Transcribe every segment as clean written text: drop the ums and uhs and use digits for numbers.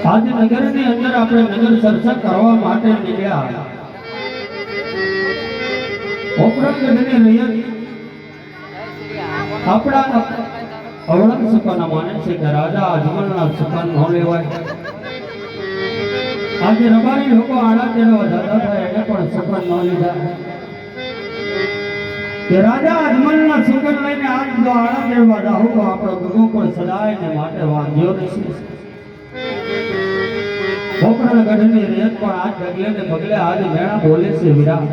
આજે નગરની અંદર આપણે નગર ચર્ચા કરવા માટે નીકળ્યા. ઓપરાગઢની રૈયત આપણા અવળક સુકાના માને છે કે રાજા અજમલના સુકાન ન લેવાય. આજે રબારી લોકો આડા તેડવા જતા થાય એને પણ સુકાન ન લીધા કે રાજા અજમલના સુકાન લઈને આજ જો આડા તેડવા જાહું તો આપણો ગુરુ પણ સદાય ને માટે વાંધ્યો રહેશે. ઓપરાગઢની રૈયત પણ આજ ડગલે ને પગલે આજ મેણા બોલે છે વીરા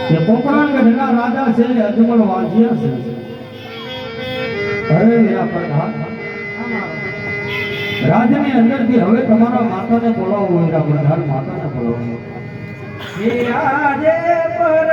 કે પોકરાણગઢના રાજા છે અજમલ વાંધ્યા છે. અરે વીરા પ્રધાન રાજની અંદરથી હવે તમારા માતાને બોલાવો. વીરા પ્રધાન માતાને બોલાવો. આજે પર